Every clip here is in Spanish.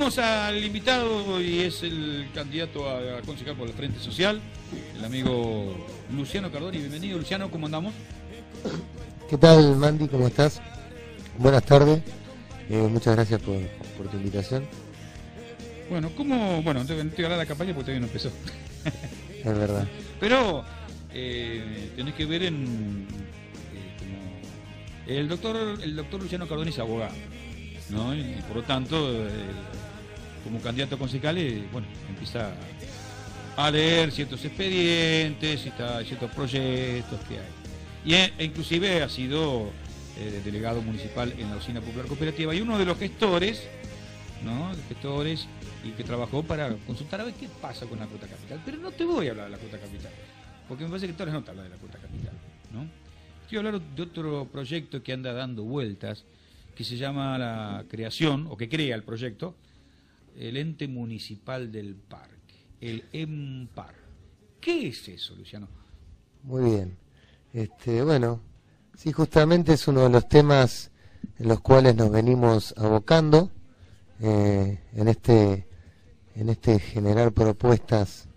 Tenemos al invitado y es el candidato a concejal por el Frente Social, el amigo Luciano Cardoni. Bienvenido, Luciano, ¿cómo andamos? ¿Qué tal, Mandy? ¿Cómo estás? Buenas tardes. Muchas gracias por tu invitación. Bueno, ¿cómo? Bueno, no te voy a hablar de la campaña porque todavía no empezó. Es verdad. Pero tenés que ver en... el doctor Luciano Cardoni es abogado, ¿no? Y por lo tanto, como candidato a concejal, bueno, empieza a leer ciertos expedientes, ciertos proyectos que hay. E inclusive ha sido delegado municipal en la Usina Popular Cooperativa y uno de los gestores, ¿no? De gestores y que trabajó para consultar a ver qué pasa con la cuota capital. Pero no te voy a hablar de la cuota capital, porque me parece que todas las notas hablan de la cuota capital, ¿no? Quiero hablar de otro proyecto que anda dando vueltas, que se llama la creación, o que crea el proyecto, el Ente Municipal del Parque, el EMPAR. ¿Qué es eso, Luciano? Muy bien. Bueno, sí, justamente es uno de los temas en los cuales nos venimos abocando, en este generar propuestas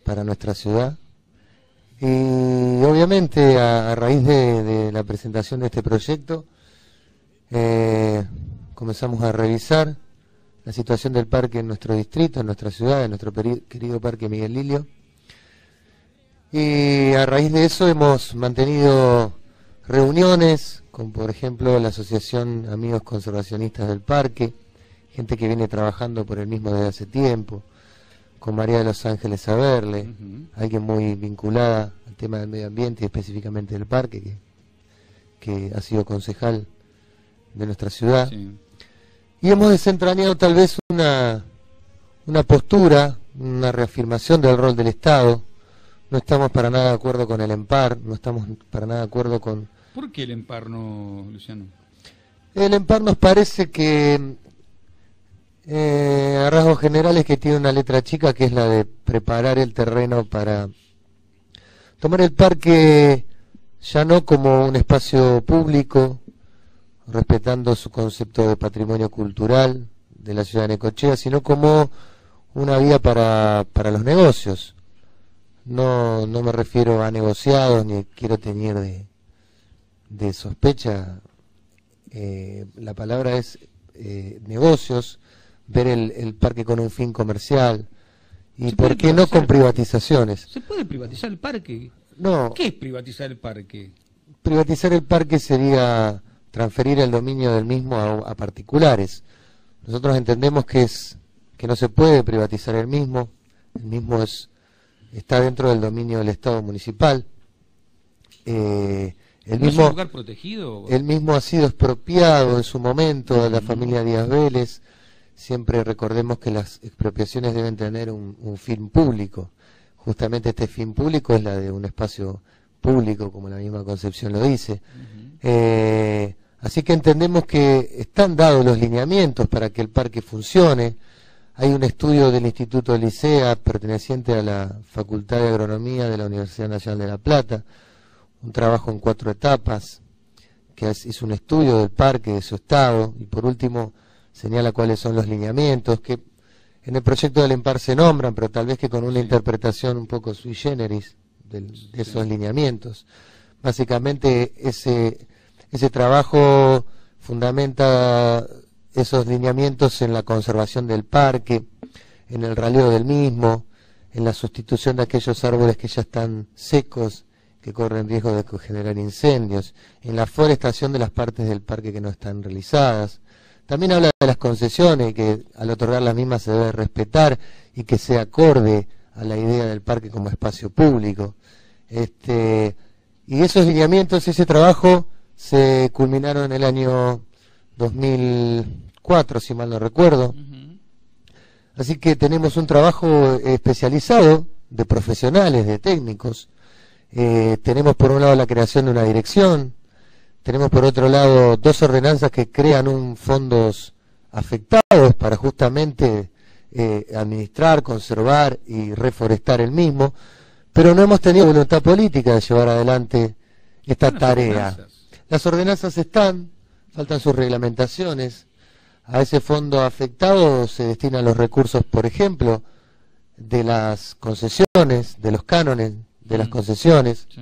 para nuestra ciudad. Y obviamente a raíz de la presentación de este proyecto comenzamos a revisar la situación del parque en nuestro distrito, en nuestra ciudad, en nuestro querido Parque Miguel Lilio. Y a raíz de eso hemos mantenido reuniones con, por ejemplo, la Asociación Amigos Conservacionistas del Parque, gente que viene trabajando por el mismo desde hace tiempo, con María de los Ángeles Saberle, alguien muy vinculada al tema del medio ambiente y específicamente del parque, que ha sido concejal de nuestra ciudad. Sí. Y hemos desentrañado tal vez una postura, una reafirmación del rol del Estado. No estamos para nada de acuerdo con el EMPAR, no estamos para nada de acuerdo con... ¿Por qué el EMPAR no, Luciano? El EMPAR nos parece que... a rasgos generales, que tiene una letra chica, que es la de preparar el terreno para tomar el parque ya no como un espacio público, respetando su concepto de patrimonio cultural de la ciudad de Necochea, sino como una vía para los negocios. No me refiero a negociados, ni quiero tener de sospecha. La palabra es negocios, ver el parque con un fin comercial, y por qué no con privatizaciones. ¿Se puede privatizar el parque? No. ¿Qué es privatizar el parque? Privatizar el parque sería transferir el dominio del mismo a particulares. Nosotros entendemos que no se puede privatizar el mismo está dentro del dominio del Estado municipal. ¿Es un lugar protegido? El mismo ha sido expropiado en su momento de la familia Díaz Vélez. Siempre recordemos que las expropiaciones deben tener un fin público. Justamente este fin público es la de un espacio público, como la misma concepción lo dice. Así que entendemos que están dados los lineamientos para que el parque funcione. Hay un estudio del Instituto Licea, perteneciente a la Facultad de Agronomía de la Universidad Nacional de La Plata, un trabajo en 4 etapas, que hizo un estudio del parque, de su estado, y por último señala cuáles son los lineamientos, que en el proyecto del EMPAR se nombran, pero tal vez que con una interpretación un poco sui generis de esos lineamientos. Básicamente ese trabajo fundamenta esos lineamientos en la conservación del parque, en el raleo del mismo, en la sustitución de aquellos árboles que ya están secos, que corren riesgo de generar incendios, en la forestación de las partes del parque que no están realizadas. También habla de las concesiones, que al otorgar las mismas se debe respetar y que sea acorde a la idea del parque como espacio público. Y esos lineamientos, ese trabajo, se culminaron en el año 2004, si mal no recuerdo. Así que tenemos un trabajo especializado de profesionales, de técnicos. Tenemos por un lado la creación de una dirección, tenemos por otro lado 2 ordenanzas que crean fondos afectados para justamente administrar, conservar y reforestar el mismo, pero no hemos tenido voluntad política de llevar adelante esta tarea. Las ordenanzas están, faltan sus reglamentaciones. A ese fondo afectado se destinan los recursos, por ejemplo, de las concesiones, de los cánones de las concesiones, Sí.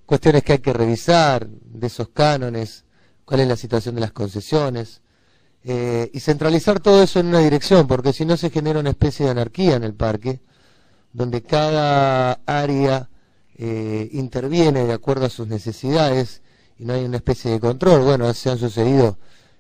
cuestiones que hay que revisar de esos cánones, cuál es la situación de las concesiones, y centralizar todo eso en una dirección, porque si no se genera una especie de anarquía en el parque, donde cada área interviene de acuerdo a sus necesidades y no hay una especie de control. Bueno, se han sucedido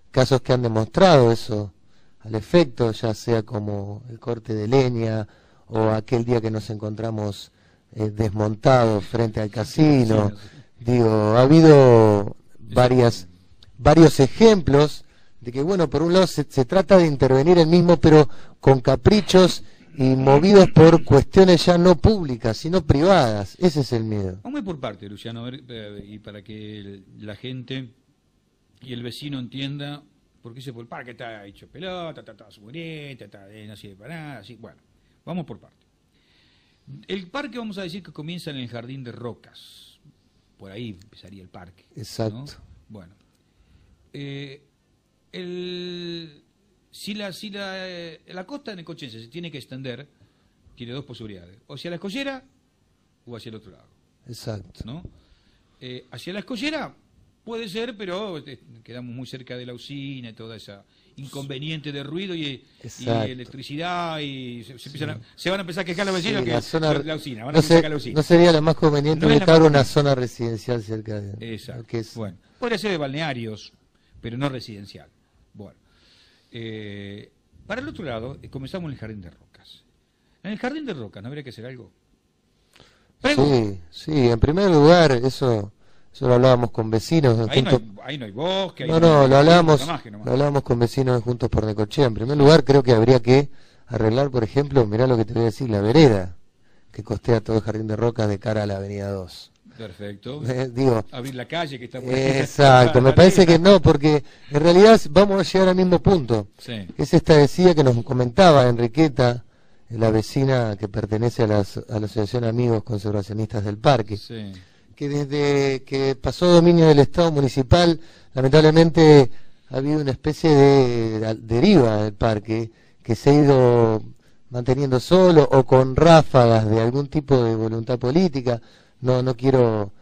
casos que han demostrado eso al efecto, ya sea como el corte de leña o aquel día que nos encontramos desmontados frente al casino. Digo, ha habido varios ejemplos de que, bueno, por un lado se trata de intervenir el mismo, pero con caprichos y movidos por cuestiones ya no públicas, sino privadas. Ese es el miedo. Vamos a ir por parte, Luciano, a ver, y para que la gente y el vecino entienda por qué el parque está hecho pelota, está sumurienta, está no sirve para nada, así. Bueno, vamos por parte. El parque, vamos a decir que comienza en el Jardín de Rocas. Por ahí empezaría el parque. Exacto. ¿No? Bueno. Si la costa necochense se tiene que extender, tiene dos posibilidades: o hacia la escollera o hacia el otro lado. Exacto. ¿No? Hacia la escollera puede ser, pero quedamos muy cerca de la usina y toda esa inconveniente de ruido y electricidad, y se van a empezar a quejar los vecinos que la usina, van a empezar a la usina. No sería lo más conveniente ubicar una zona residencial cerca de... Exacto. Que es... Bueno, podría ser de balnearios, pero no residencial. Bueno, para el otro lado, comenzamos en el Jardín de Rocas. En el Jardín de Rocas, ¿no habría que hacer algo? Sí, en primer lugar, eso lo hablábamos con vecinos. Ahí no hay bosque. Lo hablábamos con vecinos de Juntos por Necochea. En primer lugar, creo que habría que arreglar, por ejemplo, mirá lo que te voy a decir, la vereda que costea todo el Jardín de Rocas de cara a la Avenida 2. Perfecto. Digo, abrir la calle que está por exacto, me parece que no, porque en realidad vamos a llegar al mismo punto. Sí. Es esta decía que nos comentaba Enriqueta, la vecina que pertenece a la Asociación Amigos Conservacionistas del Parque, sí, que desde que pasó dominio del Estado municipal, lamentablemente ha habido una especie de deriva del parque, que se ha ido manteniendo solo o con ráfagas de algún tipo de voluntad política. No quiero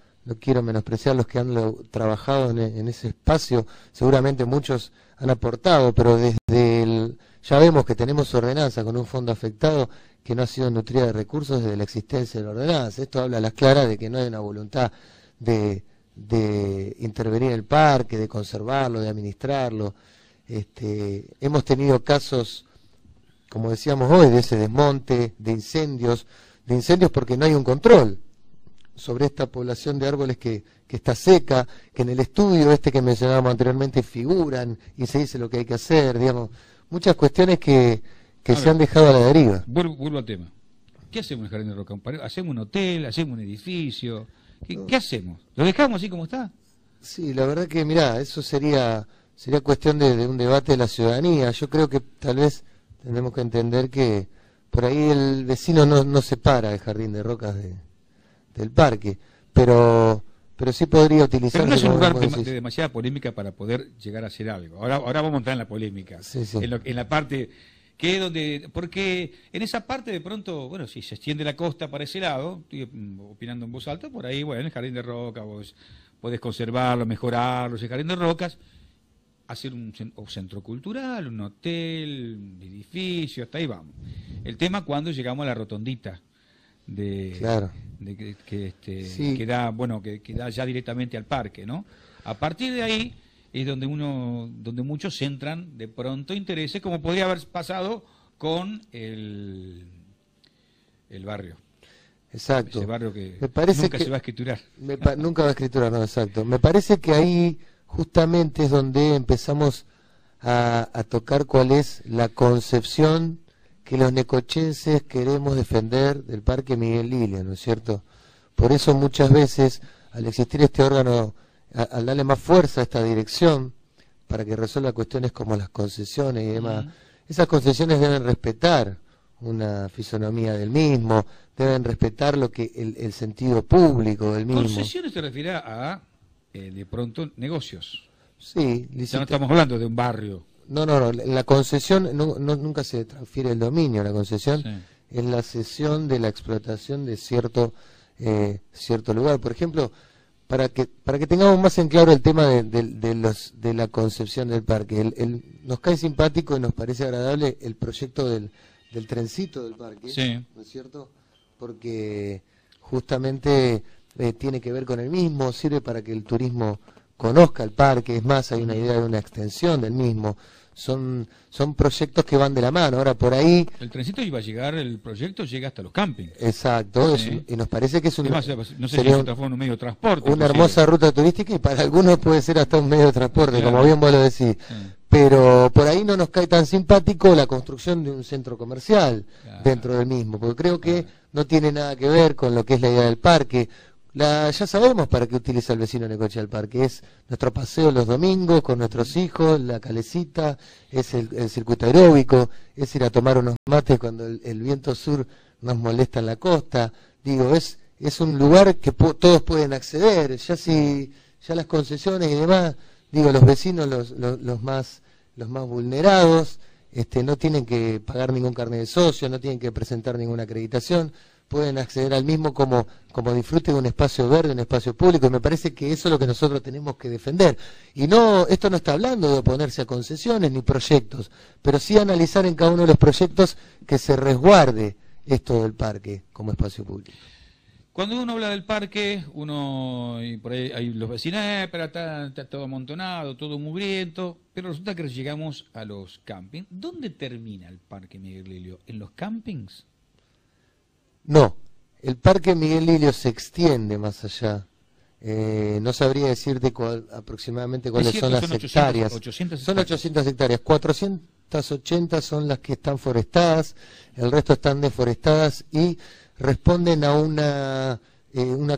menospreciar los que han trabajado en ese espacio, seguramente muchos han aportado, pero ya vemos que tenemos ordenanza con un fondo afectado que no ha sido nutrida de recursos desde la existencia de la ordenanza. Esto habla a las claras de que no hay una voluntad de intervenir en el parque, de conservarlo, de administrarlo. Hemos tenido casos, como decíamos hoy, de ese desmonte, de incendios porque no hay un control sobre esta población de árboles que está seca, que en el estudio que mencionábamos anteriormente figuran y se dice lo que hay que hacer, digamos, muchas cuestiones que se han dejado a la deriva. Vuelvo al tema. ¿Qué hacemos en el Jardín de Roca? ¿Hacemos un hotel? ¿Hacemos un edificio? ¿Qué hacemos? ¿Lo dejamos así como está? Sí, la verdad que, mirá, eso sería cuestión de un debate de la ciudadanía. Yo creo que tal vez tendremos que entender que por ahí el vecino no separa el Jardín de Rocas del parque, pero sí podría utilizarse. Pero no es un lugar de demasiada polémica para poder llegar a hacer algo. Ahora vamos a entrar en la polémica. Sí. En la parte que es donde, porque en esa parte de pronto, bueno, si se extiende la costa para ese lado, estoy opinando en voz alta, por ahí, bueno, en el Jardín de Rocas vos podés conservarlo, mejorarlo, ese Jardín de Rocas, hacer un centro cultural, un hotel, un edificio, hasta ahí vamos. El tema cuando llegamos a la rotondita claro, que da ya directamente al parque, ¿no? A partir de ahí es donde muchos centran de pronto intereses, como podría haber pasado con el barrio. Exacto. Ese barrio que me parece nunca que se va a escriturar. Nunca va a escriturar, no, exacto. Me parece que ahí justamente es donde empezamos a tocar cuál es la concepción que los necochenses queremos defender del Parque Miguel Lilia, ¿no es cierto? Por eso muchas veces, al existir este órgano, al darle más fuerza a esta dirección, para que resuelva cuestiones como las concesiones y demás, esas concesiones deben respetar una fisonomía del mismo, deben respetar lo que el sentido público del mismo. Concesiones se refiere a, de pronto, negocios. Sí, ya no estamos hablando de un barrio. No, la concesión nunca se transfiere el dominio, la concesión es la cesión de la explotación de cierto lugar. Por ejemplo, para que tengamos más en claro el tema de la concepción del parque, nos cae simpático y nos parece agradable el proyecto del trencito del parque, ¿no es cierto? Porque justamente tiene que ver con el mismo, sirve para que el turismo conozca el parque, es más, hay una idea de una extensión del mismo. Son proyectos que van de la mano. Ahora, por ahí... El trencito iba a llegar, el proyecto llega hasta los campings. Exacto, y nos parece que es un... Además, no sé si se transforma en un medio de transporte. Una hermosa ruta turística y para algunos puede ser hasta un medio de transporte, como bien vos lo decís. Pero por ahí no nos cae tan simpático la construcción de un centro comercial dentro del mismo, porque creo que no tiene nada que ver con lo que es la idea del parque. Ya sabemos para qué utiliza el vecino Necochea el parque, es nuestro paseo los domingos con nuestros hijos, la calecita, es el circuito aeróbico, es ir a tomar unos mates cuando el viento sur nos molesta en la costa. Digo, es un lugar que todos pueden acceder, ya las concesiones y demás, digo, los vecinos, los más vulnerados, no tienen que pagar ningún carnet de socio, no tienen que presentar ninguna acreditación, pueden acceder al mismo como disfrute de un espacio verde, un espacio público, y me parece que eso es lo que nosotros tenemos que defender. Y esto no está hablando de oponerse a concesiones ni proyectos, pero sí analizar en cada uno de los proyectos que se resguarde esto del parque como espacio público. Cuando uno habla del parque, y por ahí hay los vecinos, pero está todo amontonado, todo mugriento, pero resulta que llegamos a los campings. ¿Dónde termina el Parque Miguel Lilio? ¿En los campings? No, el Parque Miguel Lilio se extiende más allá. No sabría decirte aproximadamente cuáles son las hectáreas. 800 son 800 hectáreas. 480 son las que están forestadas, el resto están deforestadas y responden a una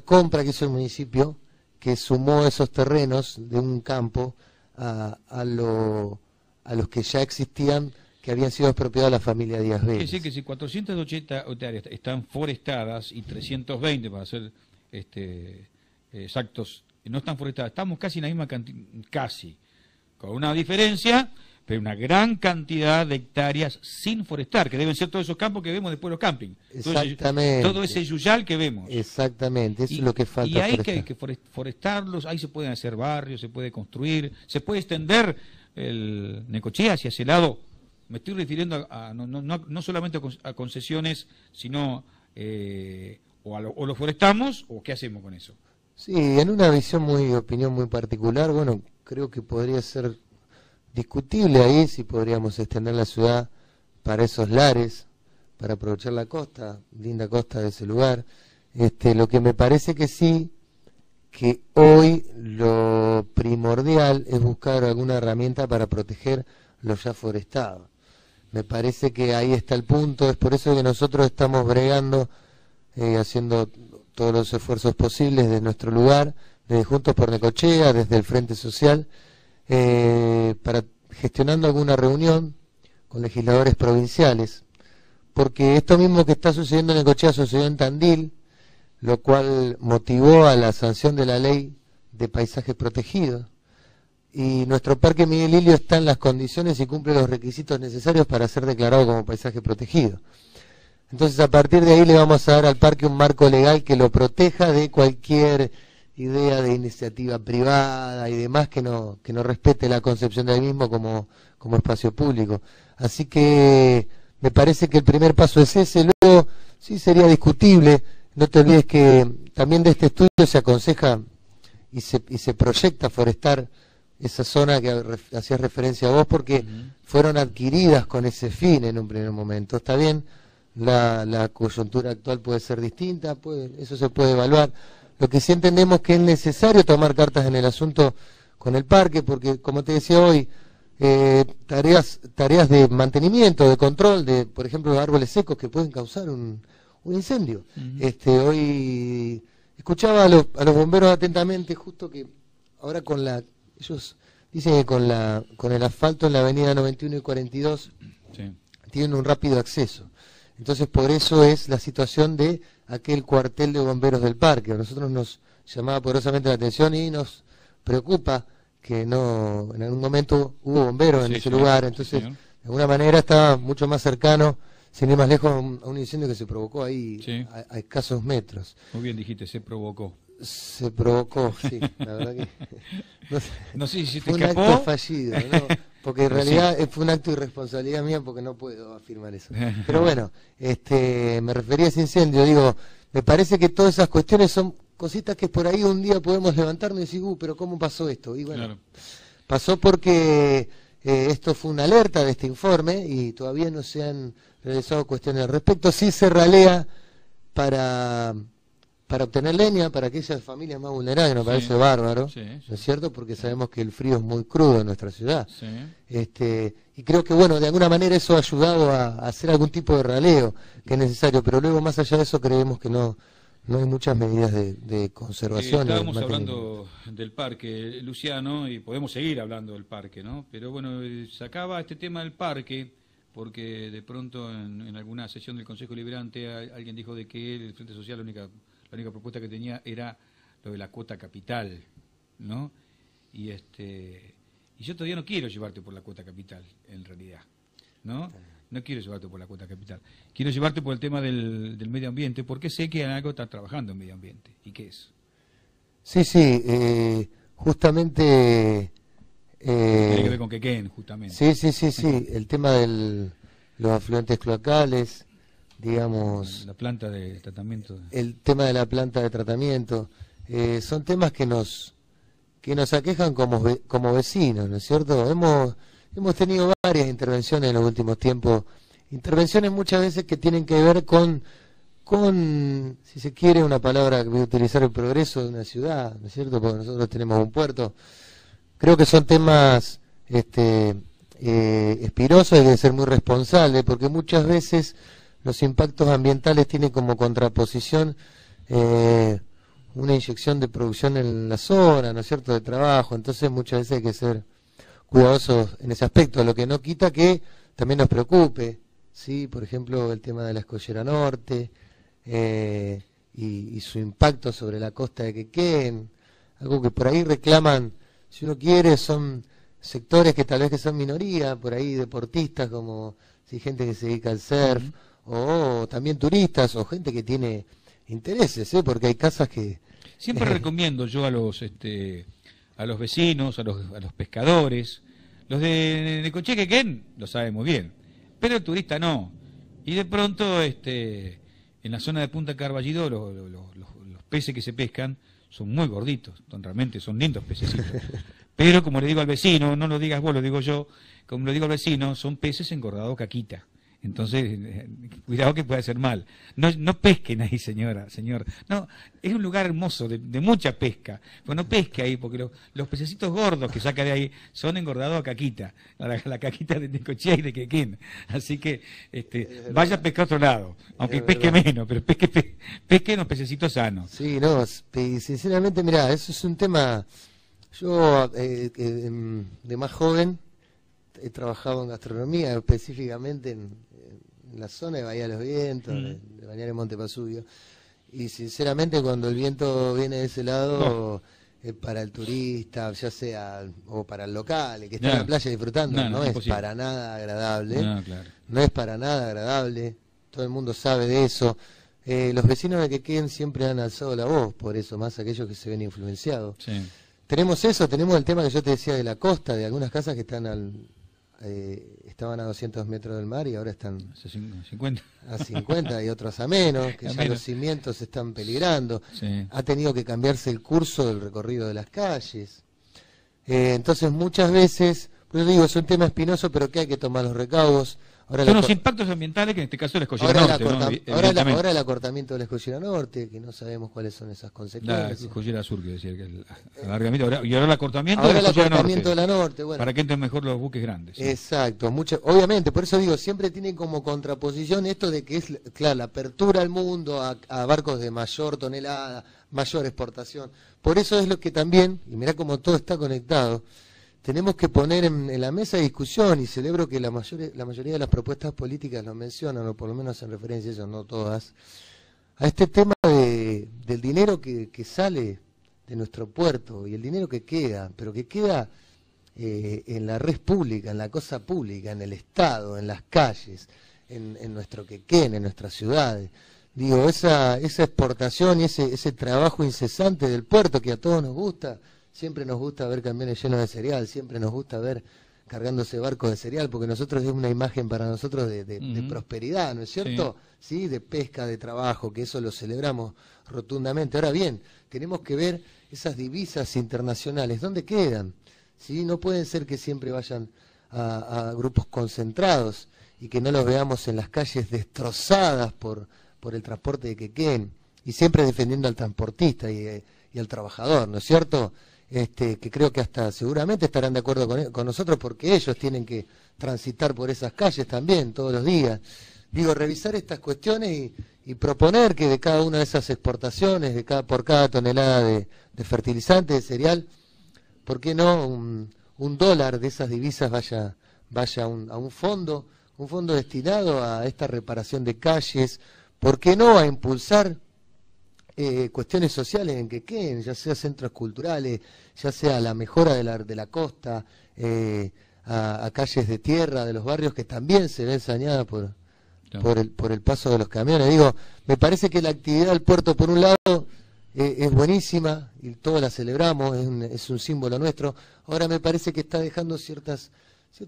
compra que hizo el municipio, que sumó esos terrenos de un campo a los que ya existían, que habían sido expropiados a la familia Díaz Vélez. Es decir, que si 480 hectáreas están forestadas y 320, para ser exactos, no están forestadas, estamos casi en la misma cantidad, casi, con una diferencia, pero una gran cantidad de hectáreas sin forestar, que deben ser todos esos campos que vemos después de los campings. Exactamente. Todo ese yuyal que vemos. Exactamente, eso es lo que falta. Y hay que forestarlos, ahí se pueden hacer barrios, se puede construir, se puede extender el Necochea hacia ese lado. Me estoy refiriendo no solamente a concesiones, sino o lo forestamos o qué hacemos con eso. Sí, en una opinión muy particular, bueno, creo que podría ser discutible ahí si podríamos extender la ciudad para esos lares, para aprovechar la costa, linda costa de ese lugar. Lo que me parece que sí, que hoy lo primordial es buscar alguna herramienta para proteger lo ya forestado. Me parece que ahí está el punto, es por eso que nosotros estamos bregando, haciendo todos los esfuerzos posibles de nuestro lugar, desde Juntos por Necochea, desde el Frente Social, gestionando alguna reunión con legisladores provinciales, porque esto mismo que está sucediendo en Necochea sucedió en Tandil, lo cual motivó a la sanción de la ley de paisajes protegidos. Y nuestro Parque Miguel Lilio está en las condiciones y cumple los requisitos necesarios para ser declarado como paisaje protegido. Entonces, a partir de ahí le vamos a dar al parque un marco legal que lo proteja de cualquier idea de iniciativa privada y demás que no respete la concepción del mismo como espacio público. Así que me parece que el primer paso es ese. Luego, sí sería discutible. No te olvides que también de este estudio se aconseja y se proyecta forestar esa zona que hacías referencia a vos, porque fueron adquiridas con ese fin en un primer momento. Está bien, la coyuntura actual puede ser distinta, eso se puede evaluar. Lo que sí entendemos que es necesario tomar cartas en el asunto con el parque, porque como te decía hoy, tareas de mantenimiento, de control, de por ejemplo los árboles secos que pueden causar un incendio. Hoy escuchaba a los bomberos atentamente, justo que ahora ellos dicen que con el asfalto en la avenida 91 y 42 tienen un rápido acceso. Entonces por eso es la situación de aquel cuartel de bomberos del parque. A nosotros nos llamaba poderosamente la atención y nos preocupa que no, en algún momento hubo bomberos en Sí, ese señor, lugar, sí, entonces señor. de alguna manera estaba mucho más cercano, sin ir más lejos, a un incendio que se provocó ahí Sí. a escasos metros. Muy bien dijiste, se provocó. Se provocó, sí, la verdad que no sé, No sé si te fue un escapó. acto fallido, ¿no? Porque en Pero sí. realidad fue un acto de irresponsabilidad mía porque no puedo afirmar eso. Pero bueno, me refería a ese incendio, digo, me parece que todas esas cuestiones son cositas que por ahí un día podemos levantarnos y decir, pero ¿cómo pasó esto? Y bueno, Claro. pasó porque esto fue una alerta de este informe y todavía no se han realizado cuestiones al respecto. Sí se ralea para obtener leña para aquellas familias más vulnerables, me Sí. parece bárbaro, Sí, sí. ¿no es cierto? Porque sabemos que el frío es muy crudo en nuestra ciudad. Sí. Y creo que, bueno, de alguna manera eso ha ayudado a hacer algún tipo de raleo que es necesario, pero luego más allá de eso creemos que no hay muchas medidas de conservación. y de Estábamos mantenimiento. hablando del parque, Luciano, y podemos seguir hablando del parque, ¿no? Pero bueno, sacaba este tema del parque, porque de pronto en alguna sesión del Consejo Liberante alguien dijo de que el Frente Social la única propuesta que tenía era lo de la cuota capital, ¿no? Y yo todavía no quiero llevarte por la cuota capital, en realidad, ¿no? No quiero llevarte por la cuota capital. Quiero llevarte por el tema del medio ambiente, porque sé que en algo estás trabajando en medio ambiente. ¿Y qué es? Sí, justamente... Tiene que ver con Quequén, justamente. Sí, el tema de los afluentes cloacales, digamos, La planta de tratamiento. el tema de la planta de tratamiento, son temas que nos aquejan como vecinos, ¿no es cierto? Hemos tenido varias intervenciones en los últimos tiempos, intervenciones muchas veces que tienen que ver con, si se quiere, una palabra que voy a utilizar, el progreso de una ciudad, ¿no es cierto? Porque nosotros tenemos un puerto. Creo que son temas espirosos, hay que ser muy responsable, porque muchas veces los impactos ambientales tienen como contraposición una inyección de producción en la zona, ¿no es cierto?, de trabajo. Entonces muchas veces hay que ser cuidadosos en ese aspecto, lo que no quita que también nos preocupe, ¿sí? Por ejemplo, el tema de la Escollera Norte y su impacto sobre la costa de Quequén, algo que por ahí reclaman, si uno quiere, son sectores que tal vez que son minoría, por ahí deportistas, como si gente que se dedica al surf, o también turistas, o gente que tiene intereses, porque hay casas que... Siempre recomiendo yo a los vecinos, a los pescadores, los de Necochea y Quequén lo saben muy bien, pero el turista no. Y de pronto, en la zona de Punta Carballito, los peces que se pescan son muy gorditos, realmente son lindos pececitos. Pero como le digo al vecino, no lo digas vos, lo digo yo, como le digo al vecino, son peces engordados caquita. Entonces, cuidado que puede hacer mal. No pesquen ahí, señor. No, es un lugar hermoso, de mucha pesca. Pero no pesque ahí, porque los pececitos gordos que saca de ahí son engordados a caquita. La caquita de Necochea y de Quequén. Así que vaya a pescar a otro lado. Aunque pesque menos, pero pesque los pececitos sanos. Sí, no, sinceramente, mirá, eso es un tema... Yo, de más joven, he trabajado en gastronomía, específicamente en la zona de Bahía de los Vientos, de Balneario Monte Pasubio, y sinceramente cuando el viento viene de ese lado, para el turista, ya sea, o para el local, el que está en la playa disfrutando, no es imposible. Para nada agradable, Claro. No es para nada agradable, todo el mundo sabe de eso. Los vecinos de Quequén siempre han alzado la voz por eso, más aquellos que se ven influenciados. Sí. Tenemos eso, tenemos el tema que yo te decía de la costa, de algunas casas que están estaban a 200 metros del mar y ahora están 50. a 50 y otros a menos, que ya los cimientos están peligrando. Sí. Ha tenido que cambiarse el curso del recorrido de las calles. Entonces muchas veces, pues digo, es un tema espinoso, pero que hay que tomar los recaudos. Ahora son los impactos ambientales que en este caso es la Escollera Norte, ¿no? Ahora el acortamiento de la Escollera Norte, que no sabemos cuáles son esas consecuencias. La Escollera Sur, que decía, que el alargamiento, y ahora el acortamiento ahora de la Escollera Norte. De la Norte, bueno. Para que entren mejor los buques grandes. ¿Sí? Exacto, obviamente, por eso digo, siempre tienen como contraposición esto de que es, claro, la apertura al mundo a barcos de mayor tonelada, mayor exportación. Por eso es lo que también, y mirá cómo todo está conectado, tenemos que poner en la mesa de discusión, y celebro que la mayoría de las propuestas políticas lo mencionan, o por lo menos hacen referencia a ellos, no todas, a este tema del dinero que sale nuestro puerto y el dinero que queda, pero que queda en la red pública, en la cosa pública, en el Estado, en las calles, en nuestro Quequén, en nuestras ciudades. Digo, esa exportación y ese trabajo incesante del puerto que a todos nos gusta, siempre nos gusta ver camiones llenos de cereal, siempre nos gusta ver cargándose barcos de cereal, porque nosotros es una imagen para nosotros de prosperidad, ¿no es cierto? Sí, de pesca, de trabajo, que eso lo celebramos rotundamente. Ahora bien, tenemos que ver esas divisas internacionales, ¿dónde quedan? ¿Sí? No pueden ser que siempre vayan a grupos concentrados y que no los veamos en las calles destrozadas por el transporte de Quequén, y siempre defendiendo al transportista y al trabajador, ¿no es cierto? Que creo que hasta seguramente estarán de acuerdo con nosotros, porque ellos tienen que transitar por esas calles también todos los días. Digo, revisar estas cuestiones y proponer que de cada una de esas exportaciones, por cada tonelada de fertilizante, de cereal, ¿por qué no un dólar de esas divisas vaya a un fondo destinado a esta reparación de calles? ¿Por qué no a impulsar cuestiones sociales en Quequén, ya sea centros culturales, ya sea la mejora de la costa, a calles de tierra de los barrios que también se ven sañadas por el paso de los camiones? Digo, me parece que la actividad del puerto, por un lado, es buenísima y todos la celebramos, es un símbolo nuestro. Ahora me parece que está dejando ciertos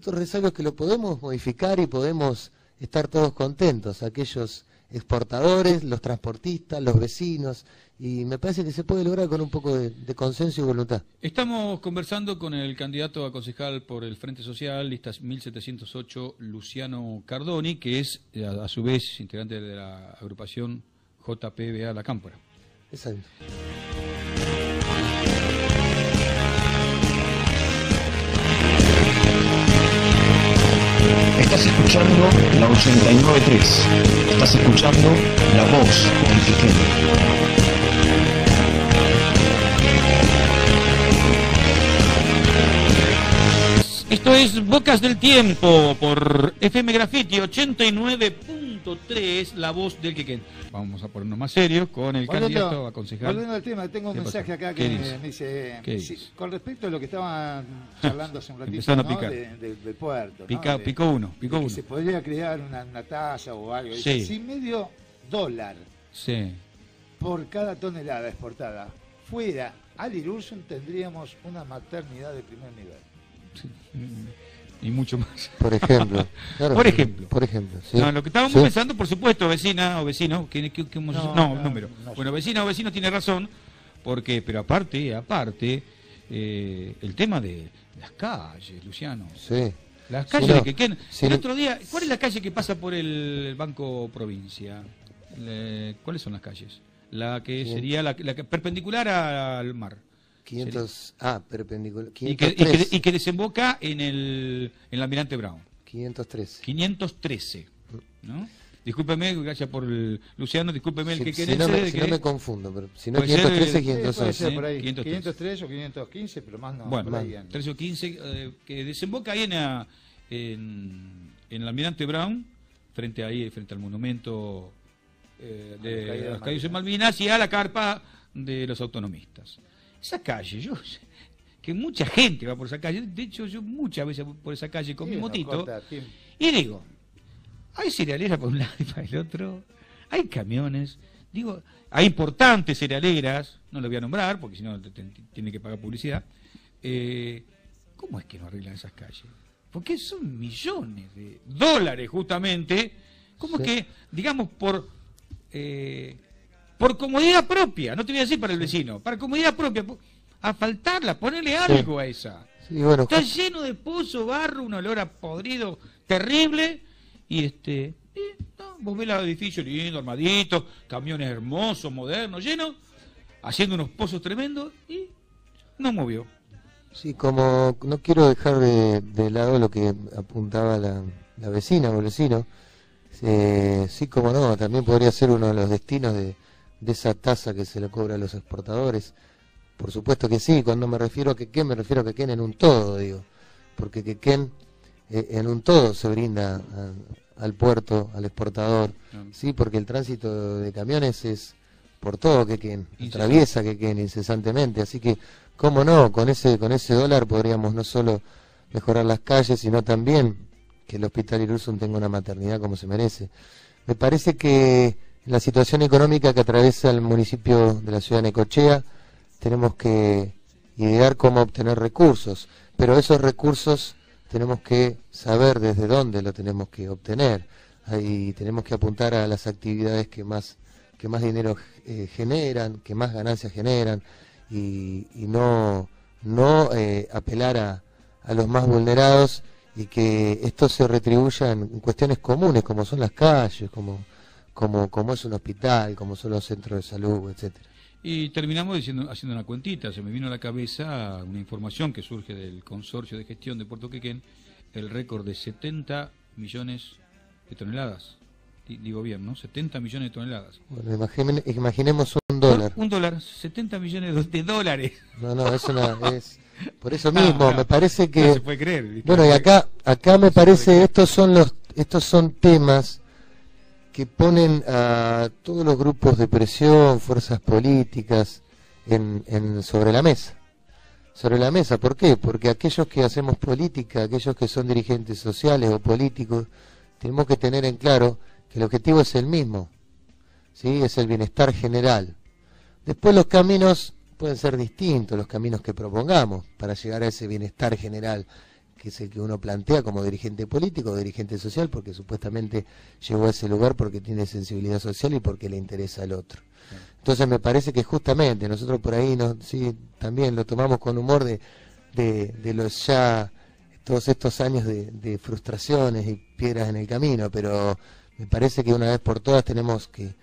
resabios que lo podemos modificar y podemos estar todos contentos, aquellos exportadores, los transportistas, los vecinos, y me parece que se puede lograr con un poco de consenso y voluntad. Estamos conversando con el candidato a concejal por el Frente Social, lista 1708, Luciano Cardoni, que es a su vez integrante de la agrupación JPBA La Cámpora. Exacto. Estás escuchando la 89.3. Estás escuchando la voz del Quequén. Esto es Bocas del Tiempo por FM Graffiti 89.3, la voz del Quequén. Vamos a ponernos más serios con el candidato a concejal. Volviendo al tema, tengo un mensaje acá que me dice, con respecto a lo que estaban charlando hace un ratito, ¿no? del puerto. Picó uno. Que se podría crear una tasa o algo. Dice, Sí. si $0,5 Sí. por cada tonelada exportada fuera al Irurzun, tendríamos una maternidad de primer nivel. Y mucho más. Por ejemplo. Claro, Por ejemplo. Sí. No, lo que estábamos pensando, por supuesto, vecina o vecino, número. No, bueno, vecina o vecino tiene razón, pero aparte, el tema de las calles, Luciano. Sí. Las calles de Quequén. Sí, El otro día, ¿cuál es la calle que pasa por el Banco Provincia? ¿Cuáles son las calles? La que sería la que perpendicular al mar. 500, perpendicular. Y que desemboca en la Almirante Brown. 513. 513, ¿no? Discúlpeme, gracias por Luciano, discúlpeme el que Si querés. no me confundo, pero si no Puede ser 513, Puede 511. ser por ahí, 503. 503 o 515, pero más no. Bueno, por ahí, 13 o 15, que desemboca ahí en el Almirante Brown, frente al monumento de los caídos de Malvinas y a la carpa de los autonomistas. Esa calle, que mucha gente va por esa calle, de hecho yo muchas veces voy por esa calle con mi motito, y digo, hay cerealeras por un lado y para el otro, hay camiones, digo, hay importantes cerealeras, no lo voy a nombrar porque si no tiene que pagar publicidad. ¿Cómo es que no arreglan esas calles? Porque son millones de dólares justamente, como que, digamos, por comodidad propia, no te voy a decir para el vecino, para comodidad propia, asfaltarla, ponerle algo a esa. Sí, bueno, está lleno de pozo, barro, un olor a podrido terrible, y vos ves los edificios lindos, armaditos, camiones hermosos, modernos, llenos, haciendo unos pozos tremendos, y no movió. Sí, como no quiero dejar de lado lo que apuntaba la vecina o el vecino, sí, como no, también podría ser uno de los destinos de esa tasa que se le cobra a los exportadores. Por supuesto que sí, cuando me refiero a Quequén, me refiero a Quequén en un todo, digo, porque Quequén en un todo se brinda al puerto, al exportador, sí, porque el tránsito de camiones es por todo Quequén, atraviesa Quequén incesantemente, así que cómo no, con ese dólar podríamos no solo mejorar las calles, sino también que el Hospital Irurzun tenga una maternidad como se merece. Me parece que en la situación económica que atraviesa el municipio de la ciudad de Necochea tenemos que idear cómo obtener recursos, pero esos recursos tenemos que saber desde dónde lo tenemos que obtener. Ahí tenemos que apuntar a las actividades que más dinero generan, que más ganancias generan, y no apelar a los más vulnerados, y que esto se retribuya en cuestiones comunes como son las calles, como es un hospital, como son los centros de salud, etcétera. Y terminamos haciendo una cuentita. Se me vino a la cabeza una información que surge del Consorcio de Gestión de Puerto Quequén, el récord de 70 millones de toneladas. Digo bien, ¿no? 70 millones de toneladas. Bueno, imaginemos un dólar. Un dólar, 70 millones de dólares. No, es por eso mismo, me parece que... No se puede creer, ¿viste? Bueno, y acá me parece, estos son temas que ponen a todos los grupos de presión, fuerzas políticas, sobre la mesa. Sobre la mesa, ¿por qué? Porque aquellos que hacemos política, aquellos que son dirigentes sociales o políticos, tenemos que tener en claro que el objetivo es el mismo, ¿sí? Es el bienestar general. Después los caminos pueden ser distintos, los caminos que propongamos para llegar a ese bienestar general, que es el que uno plantea como dirigente político o dirigente social, porque supuestamente llegó a ese lugar porque tiene sensibilidad social y porque le interesa al otro. Entonces me parece que justamente nosotros por ahí sí, también lo tomamos con humor de los ya todos estos años de frustraciones y piedras en el camino, pero me parece que una vez por todas tenemos que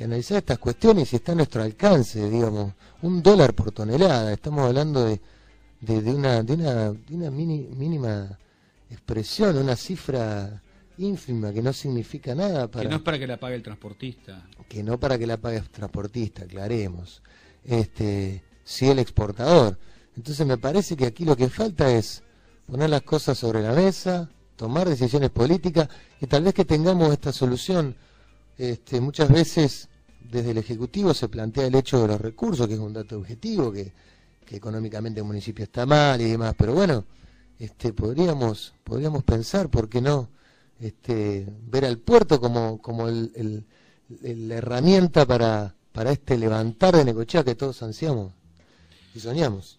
analizar estas cuestiones y si está a nuestro alcance, digamos, un dólar por tonelada, estamos hablando de una mínima expresión, una cifra ínfima que no significa nada que no es para que la pague el transportista. Que no para que la pague el transportista, aclaremos. Sí el exportador. Entonces me parece que aquí lo que falta es poner las cosas sobre la mesa, tomar decisiones políticas y tal vez que tengamos esta solución. Muchas veces desde el Ejecutivo se plantea el hecho de los recursos, que es un dato objetivo, que económicamente el municipio está mal y demás, pero bueno, podríamos pensar, ¿por qué no? Ver al puerto como la herramienta para levantar de Necochea que todos ansiamos y soñamos.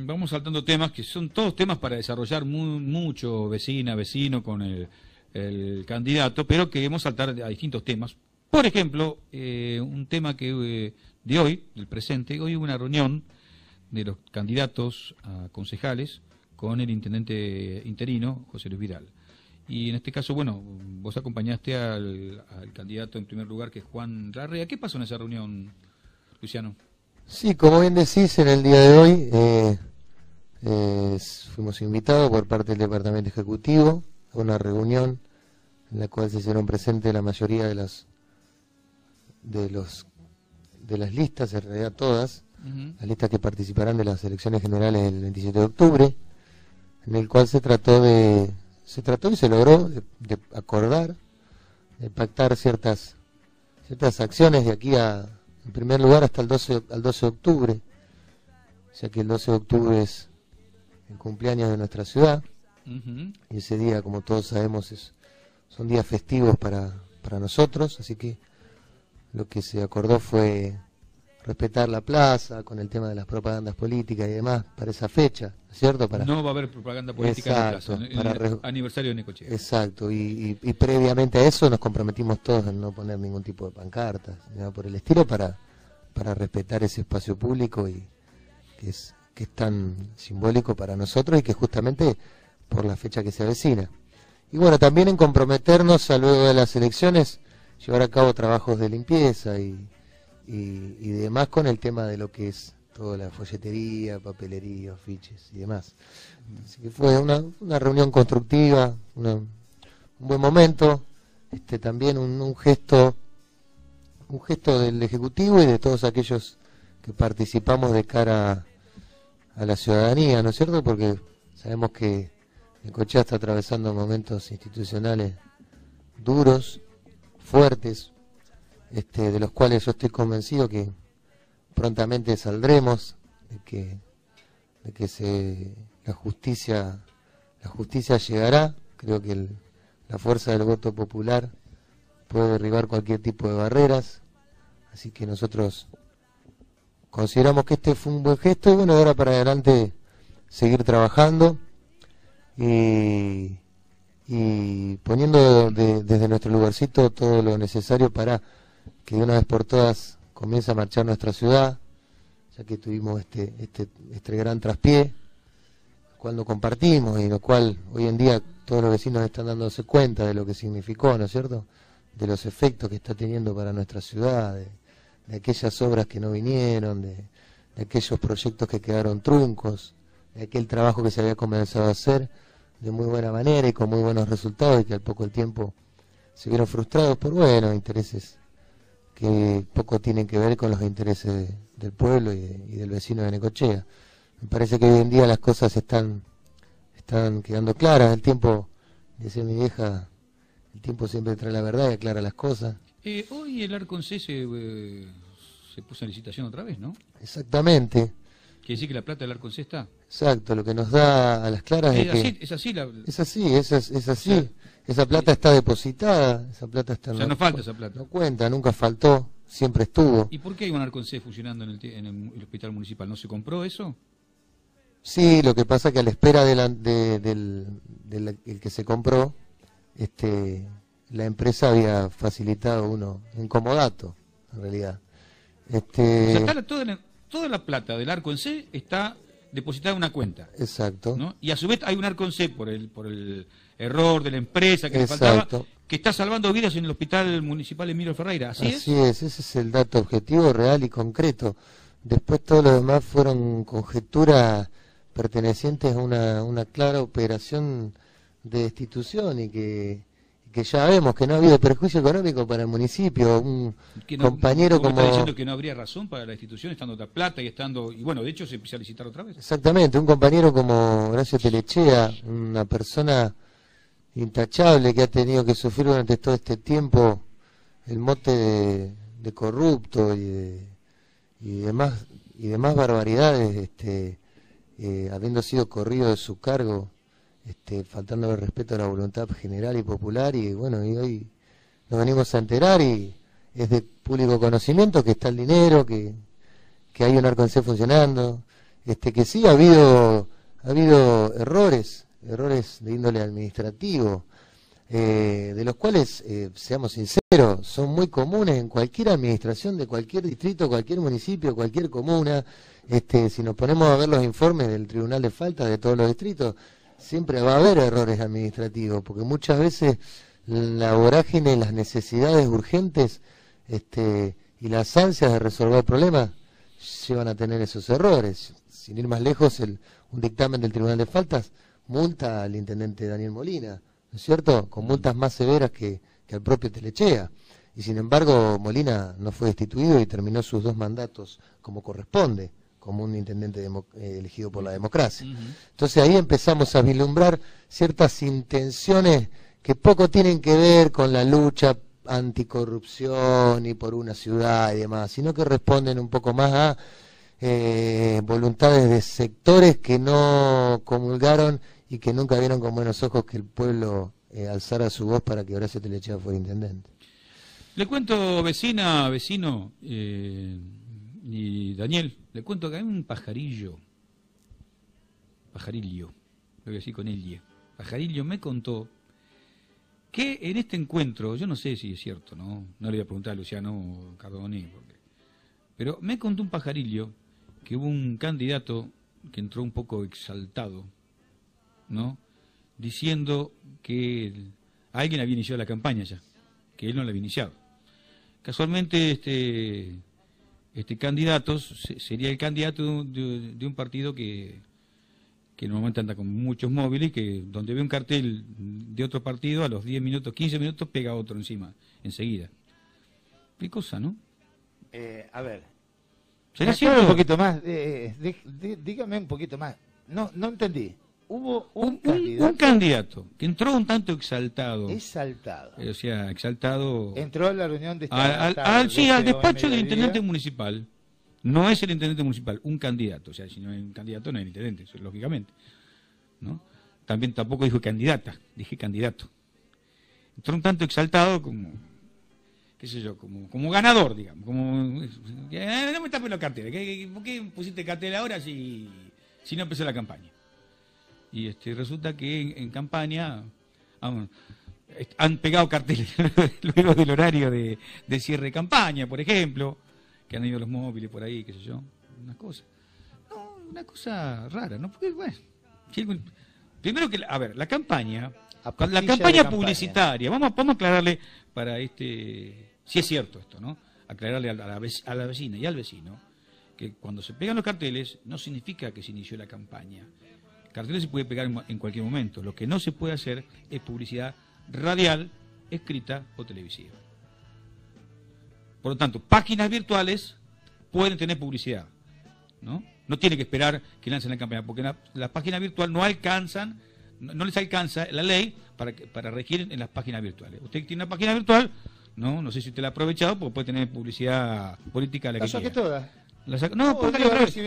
Vamos saltando temas que son todos temas para desarrollar mucho vecino con el candidato, pero queremos saltar a distintos temas. Por ejemplo, un tema que de hoy, del presente, hoy hubo una reunión de los candidatos a concejales con el intendente interino, José Luis Vidal. Y en este caso, bueno, vos acompañaste al candidato en primer lugar, que es Juan Larrea. ¿Qué pasó en esa reunión, Luciano? Sí, como bien decís, en el día de hoy fuimos invitados por parte del Departamento Ejecutivo a una reunión en la cual se hicieron presentes la mayoría de las listas, en realidad todas, las listas que participarán de las elecciones generales del 27 de octubre, en el cual se trató y se logró de acordar, de pactar ciertas acciones de aquí en primer lugar hasta al 12 de octubre, o sea que el 12 de octubre es el cumpleaños de nuestra ciudad, y ese día, como todos sabemos, son días festivos para nosotros, así que lo que se acordó fue respetar la plaza con el tema de las propagandas políticas y demás para esa fecha, ¿cierto? No va a haber propaganda política en la plaza, en el aniversario de Necochea. Exacto, y previamente a eso nos comprometimos todos en no poner ningún tipo de pancartas, nada por el estilo, para respetar ese espacio público y que es tan simbólico para nosotros y que justamente por la fecha que se avecina. Y bueno, también en comprometernos a luego de las elecciones llevar a cabo trabajos de limpieza y demás con el tema de lo que es toda la folletería, papelería, afiches y demás. Así que fue una reunión constructiva, un buen momento, también un gesto del Ejecutivo y de todos aquellos que participamos de cara a la ciudadanía, ¿no es cierto? Porque sabemos que Necochea está atravesando momentos institucionales duros, fuertes, de los cuales yo estoy convencido que prontamente saldremos, de que la justicia llegará. Creo que la fuerza del voto popular puede derribar cualquier tipo de barreras, así que nosotros consideramos que este fue un buen gesto y bueno, de ahora para adelante seguir trabajando y poniendo desde nuestro lugarcito todo lo necesario para que de una vez por todas comience a marchar nuestra ciudad, ya que tuvimos este gran traspié, el cual no compartimos y lo cual hoy en día todos los vecinos están dándose cuenta de lo que significó, ¿no es cierto?, de los efectos que está teniendo para nuestra ciudad, de aquellas obras que no vinieron, de aquellos proyectos que quedaron truncos, de aquel trabajo que se había comenzado a hacer de muy buena manera y con muy buenos resultados y que al poco tiempo se vieron frustrados por intereses que poco tienen que ver con los intereses del pueblo y del vecino de Necochea. Me parece que hoy en día las cosas están quedando claras. El tiempo, dice mi vieja, el tiempo siempre trae la verdad y aclara las cosas. Hoy el Arconce se puso en licitación otra vez, ¿no? Exactamente. Quiere decir que la plata del Arconce está. Exacto, lo que nos da a las claras es que... Es así. Es así. O sea, esa plata está depositada, esa plata está... O sea, no falta esa plata. No cuenta, nunca faltó, siempre estuvo. ¿Y por qué hay un Arconce funcionando en el hospital municipal? ¿No se compró eso? Sí, lo que pasa es que a la espera del que se compró, la empresa había facilitado un comodato, en realidad. O sea, toda la plata del Arconce está depositada en una cuenta. Exacto. ¿No? Y a su vez hay un Arconce por el error de la empresa que le faltaba, que está salvando vidas en el hospital municipal Emilio Ferreira. ¿Así es? Así es, ese es el dato objetivo, real y concreto. Después todo lo demás fueron conjeturas pertenecientes a una clara operación de destitución y que ya vemos que no ha habido perjuicio económico para el municipio. Un compañero como... ¿Está diciendo que no habría razón para la institución estando otra plata y bueno, de hecho se empieza a licitar otra vez? Exactamente, un compañero como Horacio Telechea, una persona intachable que ha tenido que sufrir durante todo este tiempo el mote de corrupto y demás barbaridades, habiendo sido corrido de su cargo, faltando el respeto a la voluntad general y popular, y bueno, y hoy nos venimos a enterar y es de público conocimiento que está el dinero, que hay un Arconce funcionando, que sí ha habido errores de índole administrativo, de los cuales, seamos sinceros, son muy comunes en cualquier administración de cualquier distrito, cualquier municipio, cualquier comuna. Si nos ponemos a ver los informes del Tribunal de Faltas de todos los distritos, siempre va a haber errores administrativos, porque muchas veces la vorágine, las necesidades urgentes y las ansias de resolver problemas llevan a tener esos errores. Sin ir más lejos, un dictamen del Tribunal de Faltas multa al intendente Daniel Molina, ¿no es cierto?, con multas más severas que al propio Telechea. Y sin embargo, Molina no fue destituido y terminó sus 2 mandatos como corresponde, como un intendente elegido por la democracia. Entonces ahí empezamos a vislumbrar ciertas intenciones que poco tienen que ver con la lucha anticorrupción y por una ciudad y demás, sino que responden un poco más a voluntades de sectores que no comulgaron y que nunca vieron con buenos ojos que el pueblo alzara su voz para que Horacio Telechea fuera intendente. Le cuento, vecino, y Daniel, le cuento que hay un pajarillo, lo voy a decir con ella, pajarillo me contó que en este encuentro, yo no sé si es cierto, no le voy a preguntar a Luciano Cardoni, pero me contó un pajarillo que hubo un candidato que entró un poco exaltado, ¿no?, diciendo que alguien había iniciado la campaña ya, que él no la había iniciado. Casualmente este candidato sería el candidato de un partido que normalmente anda con muchos móviles, que donde ve un cartel de otro partido, a los 10 minutos, 15 minutos, pega otro encima, enseguida. Qué cosa, ¿no? A ver. ¿Será cierto? Un poquito más, dígame un poquito más. No entendí. hubo un candidato que entró un tanto exaltado. Exaltado. O sea, exaltado. Entró a la reunión de al despacho del intendente municipal. No es el intendente municipal, un candidato. O sea, si no hay un candidato, no hay intendente, eso, lógicamente. ¿No? También tampoco dijo candidata, dije candidato. Entró un tanto exaltado como, qué sé yo, como ganador, digamos. Como, no me tapes los carteles. ¿Por qué pusiste cartel ahora si no empezó la campaña? Y resulta que en campaña han pegado carteles luego del horario de cierre de campaña, por ejemplo, que han ido los móviles por ahí, qué sé yo, una cosa rara, ¿no? Porque, bueno, primero que, a ver, la campaña publicitaria, vamos a aclararle para si es cierto esto, ¿no? Aclararle a la vecina y al vecino que cuando se pegan los carteles no significa que se inició la campaña. Carteles se puede pegar en cualquier momento. Lo que no se puede hacer es publicidad radial, escrita o televisiva. Por lo tanto, páginas virtuales pueden tener publicidad, ¿no? No tiene que esperar que lancen la campaña, porque las páginas virtuales no les alcanza la ley para regir en las páginas virtuales. Usted tiene una página virtual, no sé si usted la ha aprovechado, porque puede tener publicidad política a la que quiera. Todas. No, porque si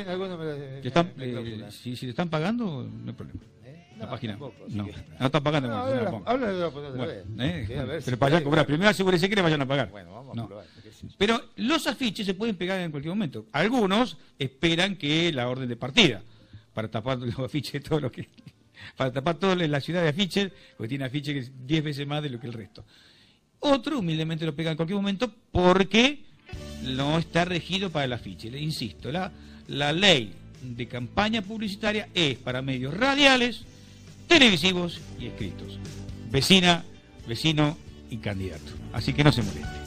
le están pagando, no hay problema. La página. No están pagando. Pero para allá cobrar. Primero asegúrese que le vayan a pagar. Bueno, vamos a probar. Pero los afiches se pueden pegar en cualquier momento. Algunos esperan que la orden de partida, para tapar los afiches, para tapar todo en la ciudad de afiches, porque tiene afiches que es 10 veces más de lo que el resto. Otro humildemente lo pega en cualquier momento porque no está regido para el afiche. Le insisto, la ley de campaña publicitaria es para medios radiales, televisivos y escritos. Vecina, vecino y candidato. Así que no se moleste.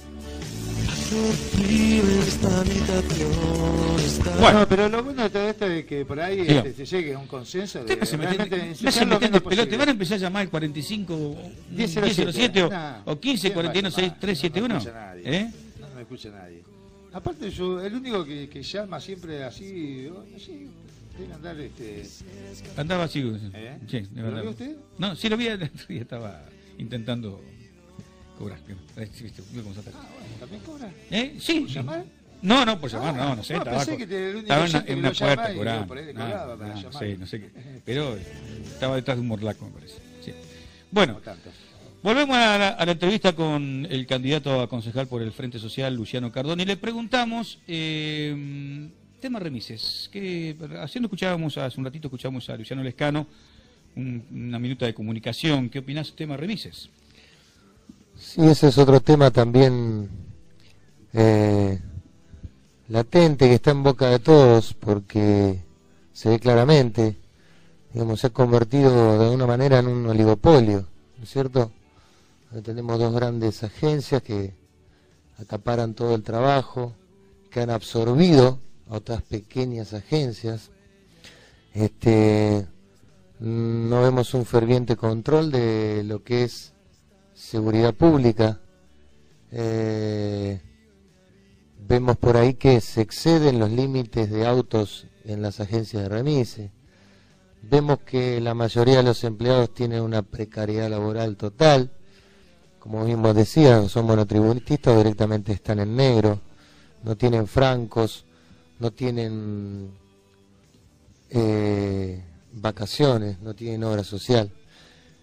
Bueno, pero lo bueno de todo esto es que por ahí se llegue a un consenso de te van a empezar a llamar el 45 1007 o 15 41 6371. No me escucha nadie. Aparte yo, el único que llama siempre así, no sé, debe andar andaba así. Sí, ¿lo vio usted? No, sí lo vi, el otro día estaba intentando cobrar. Bueno, ¿también cobra? Sí. ¿Por llamar? No, por llamar, no sé. Estaba en una puerta cobrando. No sé qué. Pero estaba detrás de un morlaco, me parece. Sí. Bueno, volvemos a la entrevista con el candidato a concejal por el Frente Social, Luciano Cardone, y le preguntamos, tema remises, que hace un ratito escuchamos a Luciano Lescano, una minuta de comunicación. ¿Qué opinás del tema remises? Sí, ese es otro tema también latente, que está en boca de todos, porque se ve claramente, digamos, se ha convertido de alguna manera en un oligopolio, ¿no es cierto? Tenemos dos grandes agencias que acaparan todo el trabajo, que han absorbido a otras pequeñas agencias. No vemos un ferviente control de lo que es seguridad pública. Vemos por ahí que se exceden los límites de autos en las agencias de remise. Vemos que la mayoría de los empleados tienen una precariedad laboral total. Como mismo decía, son monotributistas o directamente están en negro, no tienen francos, no tienen vacaciones, no tienen obra social.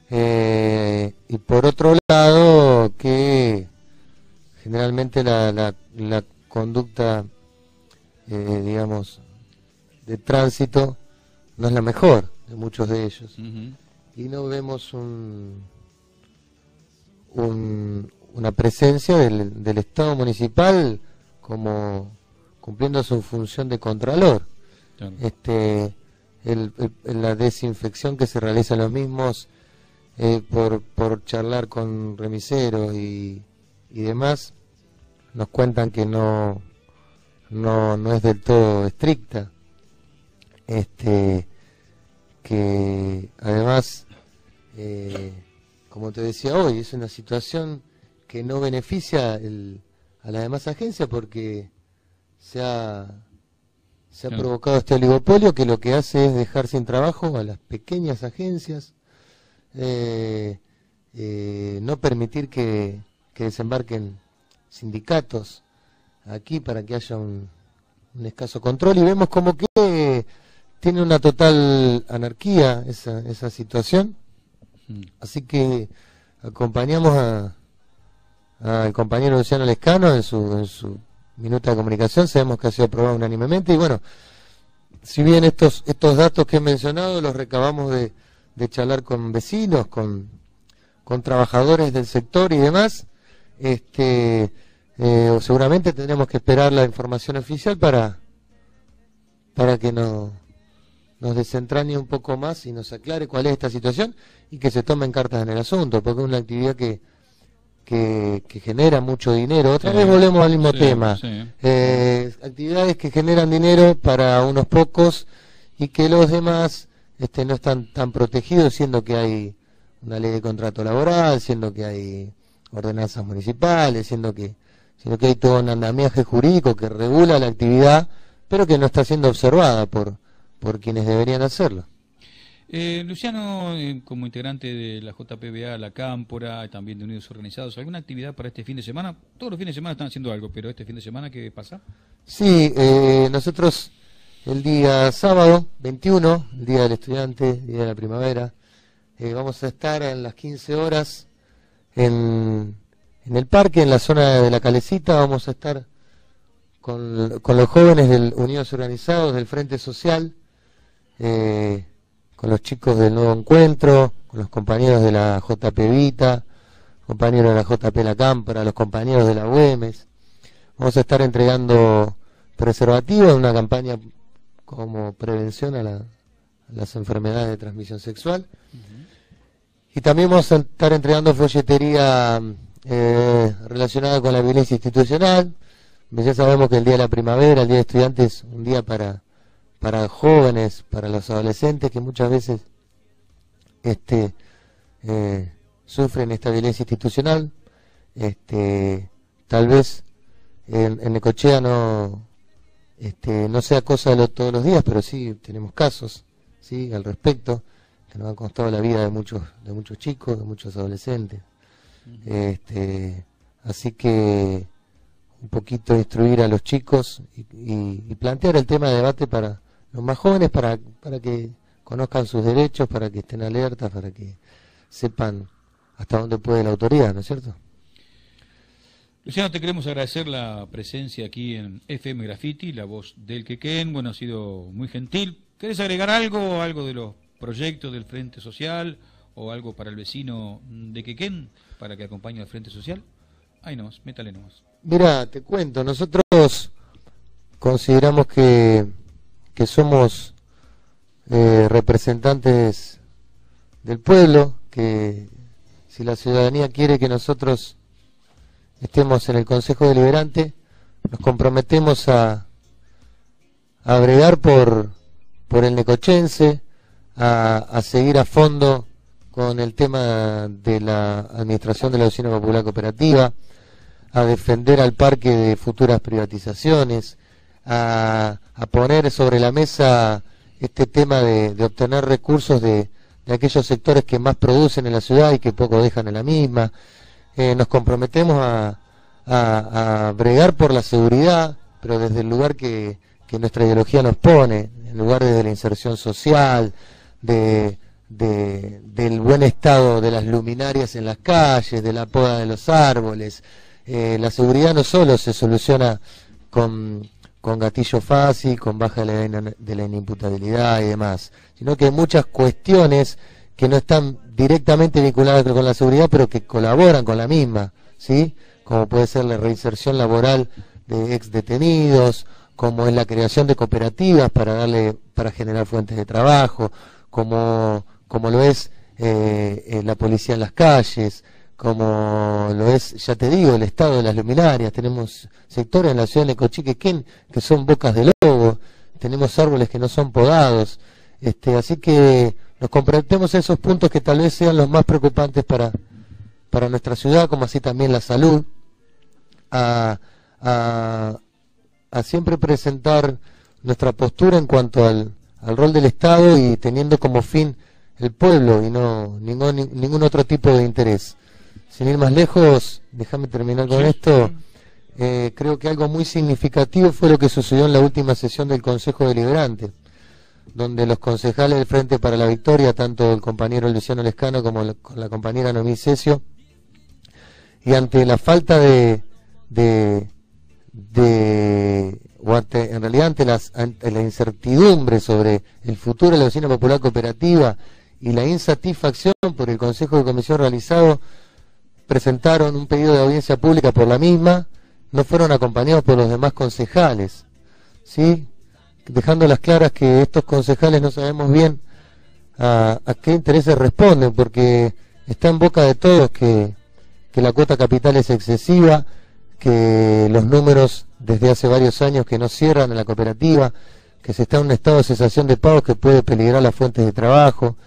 Y por otro lado, que generalmente la conducta, digamos, de tránsito no es la mejor de muchos de ellos. Y no vemos una presencia del Estado municipal como cumpliendo su función de contralor. Claro. La desinfección que se realiza en los mismos por charlar con remiseros y demás, nos cuentan que no es del todo estricta, que además, como te decía hoy, es una situación que no beneficia a las demás agencias, porque se ha se ha provocado este oligopolio que lo que hace es dejar sin trabajo a las pequeñas agencias, no permitir que desembarquen sindicatos aquí para que haya un escaso control, y vemos como que tiene una total anarquía esa situación. Así que acompañamos al compañero Luciano Lescano en su minuta de comunicación. Sabemos que ha sido aprobado unánimemente, y bueno, si bien estos datos que he mencionado los recabamos de charlar con vecinos, con trabajadores del sector y demás, seguramente tendremos que esperar la información oficial para que nos desentrañe un poco más y nos aclare cuál es esta situación y que se tomen cartas en el asunto, porque es una actividad que genera mucho dinero. Otra vez volvemos al mismo tema. Actividades que generan dinero para unos pocos y que los demás no están tan protegidos, siendo que hay una ley de contrato laboral, siendo que hay ordenanzas municipales, siendo que hay todo un andamiaje jurídico que regula la actividad, pero que no está siendo observada por quienes deberían hacerlo. Luciano, como integrante de la JPBA, la Cámpora, también de Unidos Organizados, ¿alguna actividad para este fin de semana? Todos los fines de semana están haciendo algo, pero este fin de semana, ¿qué pasa? Sí, nosotros el día sábado 21, el Día del Estudiante, Día de la Primavera, vamos a estar a las 15 horas en el parque, en la zona de la Calecita. Vamos a estar con los jóvenes del Unidos Organizados, del Frente Social, con los chicos del Nuevo Encuentro, con los compañeros de la JP Vita, compañeros de la JP La Cámpora, los compañeros de la Güemes. Vamos a estar entregando preservativos en una campaña como prevención a las enfermedades de transmisión sexual. Y también vamos a estar entregando folletería relacionada con la violencia institucional. Ya sabemos que el Día de la Primavera, el Día de Estudiantes, es un día para jóvenes, para los adolescentes que muchas veces sufren esta violencia institucional. Tal vez en Necochea no sea cosa de todos los días, pero sí tenemos casos, ¿sí?, al respecto, que nos han costado la vida de muchos chicos, de muchos adolescentes. Así que un poquito instruir a los chicos y plantear el tema de debate para los más jóvenes, para que conozcan sus derechos, para que estén alertas, para que sepan hasta dónde puede la autoridad, ¿no es cierto? Luciano, te queremos agradecer la presencia aquí en FM Graffiti, la voz del Quequén. Bueno, ha sido muy gentil. ¿Querés agregar algo de los proyectos del Frente Social o algo para el vecino de Quequén para que acompañe al Frente Social? Ahí nomás, métale nomás. Mira, te cuento, nosotros consideramos que somos representantes del pueblo, que si la ciudadanía quiere que nosotros estemos en el Consejo Deliberante, nos comprometemos a bregar por el necochense, a seguir a fondo con el tema de la administración de la Usina Popular Cooperativa, a defender al parque de futuras privatizaciones, a poner sobre la mesa este tema de obtener recursos de aquellos sectores que más producen en la ciudad y que poco dejan en la misma. Nos comprometemos a bregar por la seguridad, pero desde el lugar que nuestra ideología nos pone, en lugar de la inserción social, del buen estado de las luminarias en las calles, de la poda de los árboles. La seguridad no solo se soluciona con gatillo fácil, con baja de la inimputabilidad y demás, sino que hay muchas cuestiones que no están directamente vinculadas con la seguridad, pero que colaboran con la misma, ¿sí? Como puede ser la reinserción laboral de ex detenidos, como es la creación de cooperativas para generar fuentes de trabajo, como lo es la policía en las calles, como lo es, ya te digo, el estado de las luminarias. Tenemos sectores en la ciudad de Necochea que son bocas de lobo, tenemos árboles que no son podados, así que nos comprometemos a esos puntos que tal vez sean los más preocupantes para nuestra ciudad, como así también la salud, a siempre presentar nuestra postura en cuanto al rol del Estado y teniendo como fin el pueblo y no ningún otro tipo de interés. Sin ir más lejos, déjame terminar con esto. Creo que algo muy significativo fue lo que sucedió en la última sesión del Consejo Deliberante, donde los concejales del Frente para la Victoria, tanto el compañero Luciano Lescano como la compañera Noemí Cesio, y ante la falta en realidad ante la incertidumbre sobre el futuro de la Oficina Popular Cooperativa y la insatisfacción por el Consejo de Comisión realizado, presentaron un pedido de audiencia pública por la misma, no fueron acompañados por los demás concejales, ¿sí? Dejándolas claras que estos concejales no sabemos bien a qué intereses responden, porque está en boca de todos que la cuota capital es excesiva, que los números desde hace varios años que no cierran en la cooperativa, que se está en un estado de cesación de pagos que puede peligrar las fuentes de trabajo,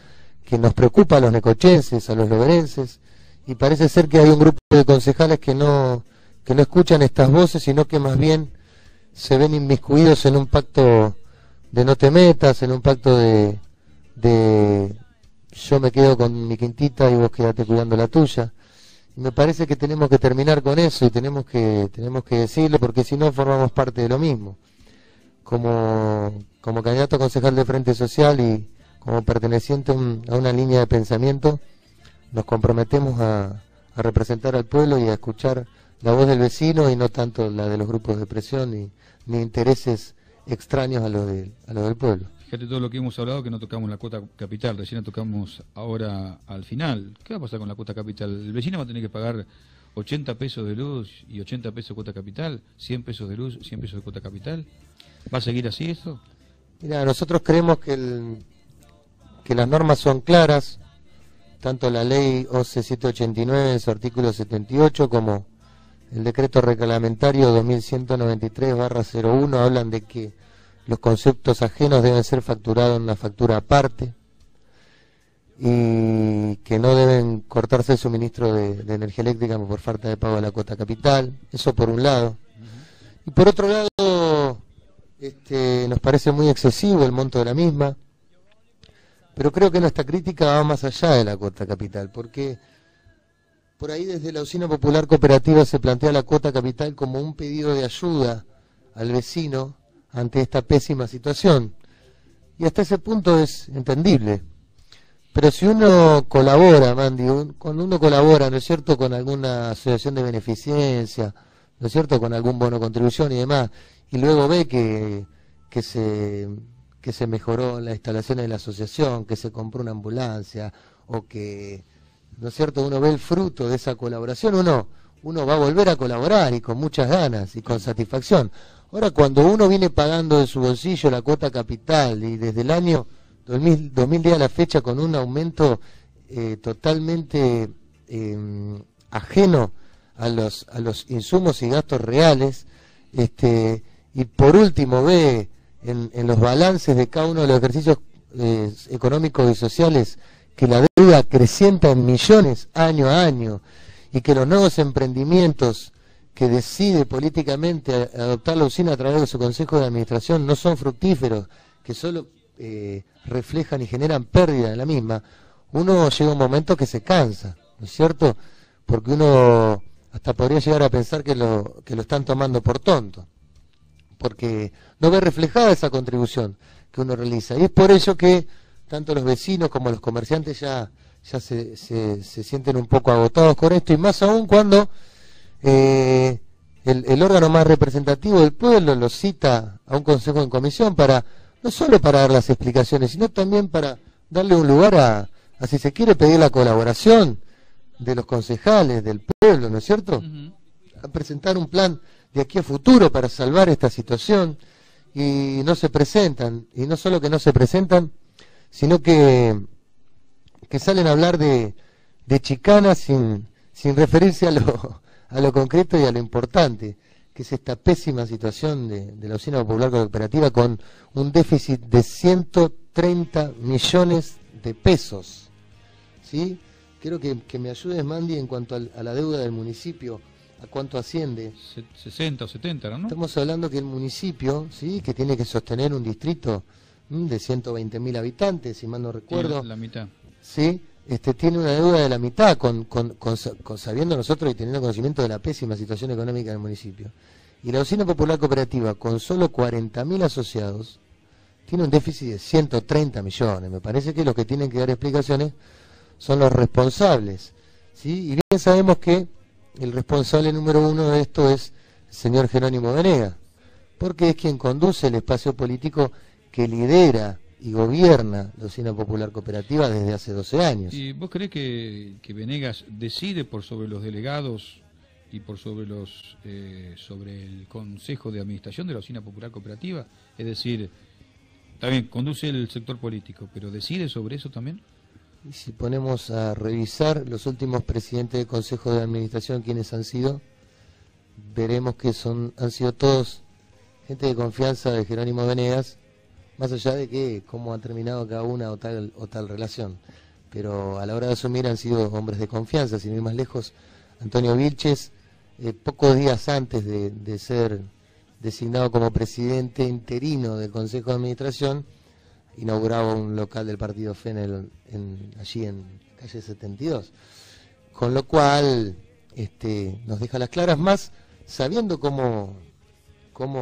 que nos preocupa a los necochenses, a los loberenses, y parece ser que hay un grupo de concejales que no escuchan estas voces, sino que más bien se ven inmiscuidos en un pacto de no te metas, en un pacto de yo me quedo con mi quintita y vos quedate cuidando la tuya. Y me parece que tenemos que terminar con eso y tenemos que decirlo, porque si no formamos parte de lo mismo. Como candidato a concejal de Frente Social y como perteneciente a una línea de pensamiento, nos comprometemos a representar al pueblo y a escuchar la voz del vecino y no tanto la de los grupos de presión ni intereses extraños a lo del pueblo. Fíjate todo lo que hemos hablado, que no tocamos la cuota capital, recién la tocamos ahora al final. ¿Qué va a pasar con la cuota capital? ¿El vecino va a tener que pagar 80 pesos de luz y 80 pesos de cuota capital? ¿100 pesos de luz, 100 pesos de cuota capital? ¿Va a seguir así esto? Mira, nosotros creemos que las normas son claras, tanto la ley OCE 789 en su artículo 78 como el decreto reglamentario 2193/01 hablan de que los conceptos ajenos deben ser facturados en una factura aparte y que no deben cortarse el suministro de energía eléctrica por falta de pago de la cuota capital. Eso por un lado. Y por otro lado, nos parece muy excesivo el monto de la misma, pero creo que nuestra crítica va más allá de la cuota capital, porque por ahí desde la Oficina Popular Cooperativa se plantea la cuota capital como un pedido de ayuda al vecino ante esta pésima situación. Y hasta ese punto es entendible. Pero si uno colabora, cuando uno colabora, ¿no es cierto?, con alguna asociación de beneficencia, ¿no es cierto?, con algún bono contribución y demás, y luego ve que se mejoró la instalación de la asociación, que se compró una ambulancia, o que, ¿no es cierto?, uno ve el fruto de esa colaboración, uno va a volver a colaborar y con muchas ganas y con satisfacción. Ahora, cuando uno viene pagando de su bolsillo la cuota capital y desde el año 2010 a la fecha con un aumento totalmente ajeno a los insumos y gastos reales, y por último ve en los balances de cada uno de los ejercicios económicos y sociales que la deuda crecienta en millones año a año y que los nuevos emprendimientos que decide políticamente adoptar la usina a través de su consejo de administración no son fructíferos, que solo reflejan y generan pérdida en la misma, uno llega a un momento que se cansa, ¿no es cierto? Porque uno hasta podría llegar a pensar que lo están tomando por tonto, porque no ve reflejada esa contribución que uno realiza. Y es por ello que tanto los vecinos como los comerciantes ya se sienten un poco agotados con esto, y más aún cuando el órgano más representativo del pueblo lo cita a un consejo en comisión no solo para dar las explicaciones, sino también para darle un lugar a si se quiere pedir la colaboración de los concejales, del pueblo, ¿no es cierto? A presentar un plan de aquí a futuro para salvar esta situación, y no se presentan, y no solo que no se presentan, sino que salen a hablar de chicanas sin referirse a lo concreto y a lo importante, que es esta pésima situación de la Oficina Popular Cooperativa con un déficit de 130 millones de pesos. ¿Sí? Quiero que me ayudes, Mandy, en cuanto a la deuda del municipio ¿A cuánto asciende? 60 o 70, ¿no? Estamos hablando que el municipio, ¿sí?, que tiene que sostener un distrito de 120.000 habitantes, si mal no recuerdo. Sí, la mitad. Sí, tiene una deuda de la mitad, sabiendo nosotros y teniendo conocimiento de la pésima situación económica del municipio. Y la Usina Popular Cooperativa, con solo 40.000 asociados, tiene un déficit de 130 millones. Me parece que los que tienen que dar explicaciones son los responsables, ¿sí? Y bien sabemos que el responsable número uno de esto es el señor Jerónimo Venegas, porque es quien conduce el espacio político que lidera y gobierna la Usina Popular Cooperativa desde hace 12 años. ¿Y vos creés que Venegas decide por sobre los delegados y por sobre sobre el Consejo de Administración de la Usina Popular Cooperativa? Es decir, también conduce el sector político, pero ¿decide sobre eso también? Y si ponemos a revisar los últimos presidentes del Consejo de Administración, ¿quiénes han sido? Veremos que han sido todos gente de confianza de Jerónimo Venegas, más allá de que cómo han terminado cada una o tal relación. Pero a la hora de asumir han sido hombres de confianza, sin ir más lejos. Antonio Vilches, pocos días antes de ser designado como presidente interino del Consejo de Administración, inauguraba un local del partido FE allí en calle 72. Con lo cual nos deja las claras, más sabiendo cómo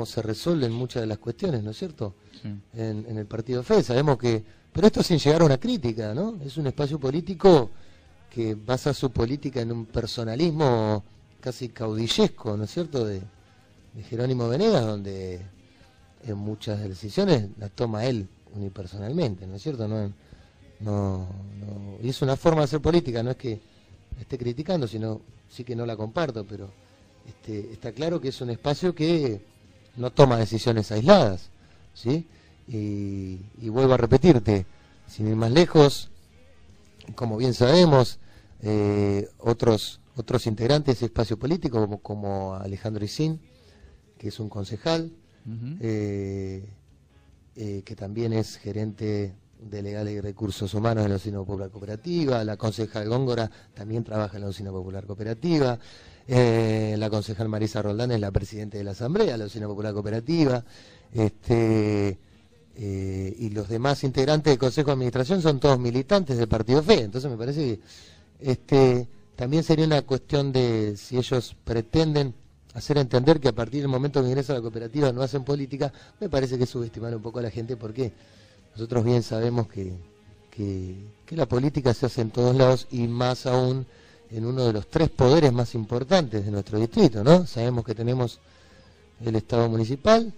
se resuelven muchas de las cuestiones, ¿no es cierto? Sí. En el partido FE sabemos que, pero esto sin llegar a una crítica, ¿no? Es un espacio político que basa su política en un personalismo casi caudillesco, ¿no es cierto?, de Jerónimo Venegas, donde en muchas decisiones las toma él unipersonalmente, ¿no es cierto? Y es una forma de hacer política, no es que esté criticando, sino sí que no la comparto, pero está claro que es un espacio que no toma decisiones aisladas, ¿sí? Y vuelvo a repetirte, sin ir más lejos, como bien sabemos, otros integrantes de ese espacio político, como Alejandro Isín, que es un concejal, que también es gerente de Legal y Recursos Humanos de la Usina Popular Cooperativa. La concejal Góngora también trabaja en la Usina Popular Cooperativa. La concejal Marisa Roldán es la presidenta de la Asamblea de la Usina Popular Cooperativa. Y los demás integrantes del Consejo de Administración son todos militantes del Partido FE. Entonces me parece que también sería una cuestión de si ellos pretenden hacer entender que a partir del momento que ingresa a la cooperativa no hacen política. Me parece que es subestimar un poco a la gente, porque nosotros bien sabemos que la política se hace en todos lados, y más aún en uno de los 3 poderes más importantes de nuestro distrito, ¿no? Sabemos que tenemos el Estado municipal,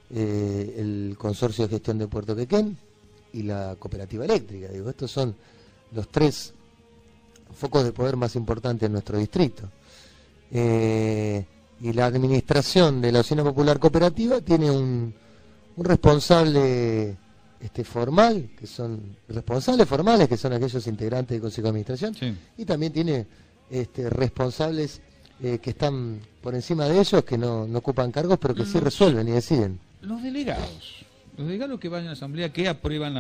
el Consorcio de Gestión de Puerto Quequén y la Cooperativa Eléctrica. Digo, estos son los 3 focos de poder más importantes en nuestro distrito. Y la administración de la Usina Popular Cooperativa tiene un responsable formal, que son responsables formales, que son aquellos integrantes del Consejo de Administración, sí. Y también tiene responsables que están por encima de ellos, que no ocupan cargos, pero que sí resuelven y deciden. Los delegados que van a la asamblea, que aprueban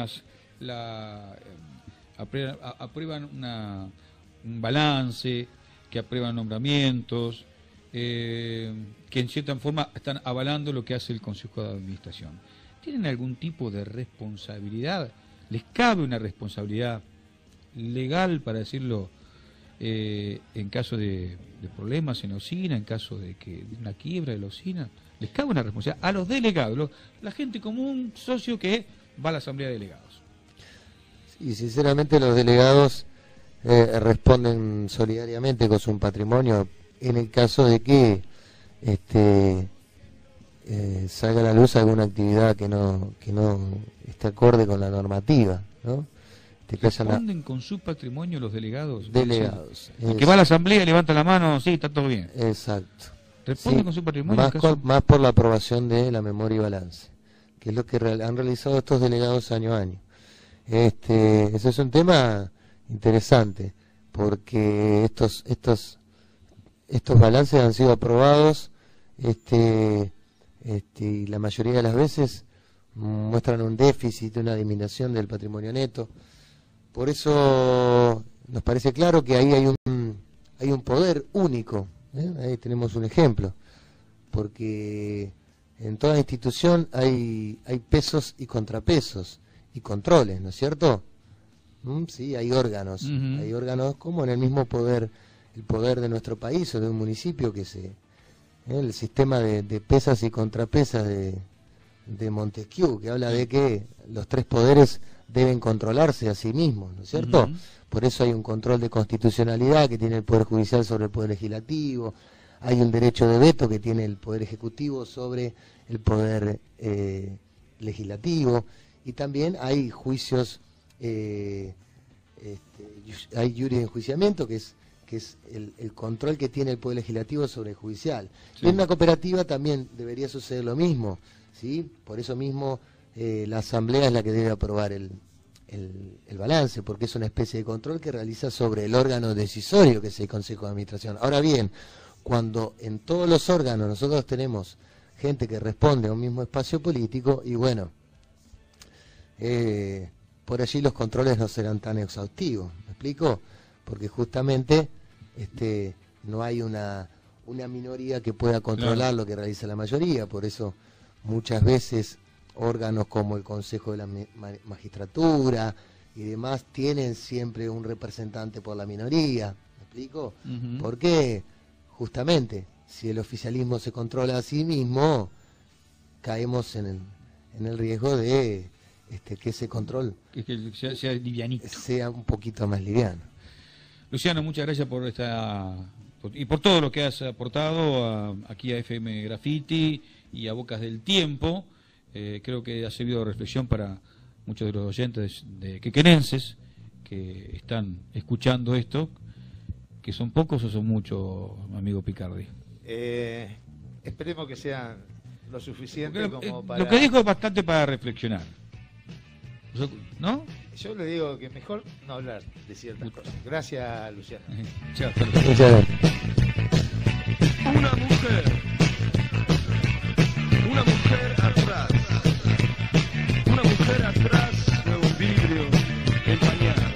aprueban un balance, que aprueban nombramientos, que en cierta forma están avalando lo que hace el Consejo de Administración. ¿Tienen algún tipo de responsabilidad? ¿Les cabe una responsabilidad legal, para decirlo, en caso de problemas en la usina, en caso de una quiebra de la usina? ¿Les cabe una responsabilidad a los delegados, la gente común, socio que va a la asamblea de delegados? Y sinceramente los delegados responden solidariamente con su patrimonio en el caso de que salga a la luz alguna actividad que no esté acorde con la normativa, ¿no? ¿Responden con su patrimonio los delegados? Delegados. El que va a la asamblea y levanta la mano, sí, está todo bien. Exacto. ¿Responden con su patrimonio? Más por la aprobación de la memoria y balance, que es lo que han realizado estos delegados año a año. Ese es un tema interesante, porque estos balances han sido aprobados, y la mayoría de las veces muestran un déficit, una disminución del patrimonio neto. Por eso nos parece claro que ahí hay un poder único Ahí tenemos un ejemplo, porque en toda institución hay pesos y contrapesos y controles, ¿no es cierto? Sí, hay órganos, hay órganos como en el mismo poder, el poder de nuestro país o de un municipio el sistema de pesas y contrapesas de Montesquieu, que habla de que los tres poderes deben controlarse a sí mismos, ¿no es cierto? Por eso hay un control de constitucionalidad que tiene el Poder Judicial sobre el Poder Legislativo, hay un derecho de veto que tiene el Poder Ejecutivo sobre el Poder Legislativo, y también hay juicios, hay jurisdicción, que es el control que tiene el Poder Legislativo sobre el Judicial. Sí. Y en una cooperativa también debería suceder lo mismo, ¿sí? Por eso mismo la Asamblea es la que debe aprobar el balance, porque es una especie de control que realiza sobre el órgano decisorio que es el Consejo de Administración. Ahora bien, cuando en todos los órganos nosotros tenemos gente que responde a un mismo espacio político, y bueno, por allí los controles no serán tan exhaustivos, ¿me explico? Porque justamente no hay una minoría que pueda controlar lo que realiza la mayoría, por eso muchas veces órganos como el Consejo de la Magistratura y demás tienen siempre un representante por la minoría, ¿me explico? Porque justamente si el oficialismo se controla a sí mismo, caemos en el riesgo de que ese control que sea livianito, sea un poquito más liviano. Luciano, muchas gracias por y por todo lo que has aportado aquí a FM Graffiti y a Bocas del Tiempo. Creo que ha servido de reflexión para muchos de los oyentes quequenenses que están escuchando esto, que son pocos o son muchos, amigo Picardi. Esperemos que sean lo suficiente como para... Lo que dijo es bastante para reflexionar, ¿no? Yo le digo que mejor no hablar de ciertas cosas. Gracias, Luciano. Chao. Una mujer atrás de un vidrio empañado.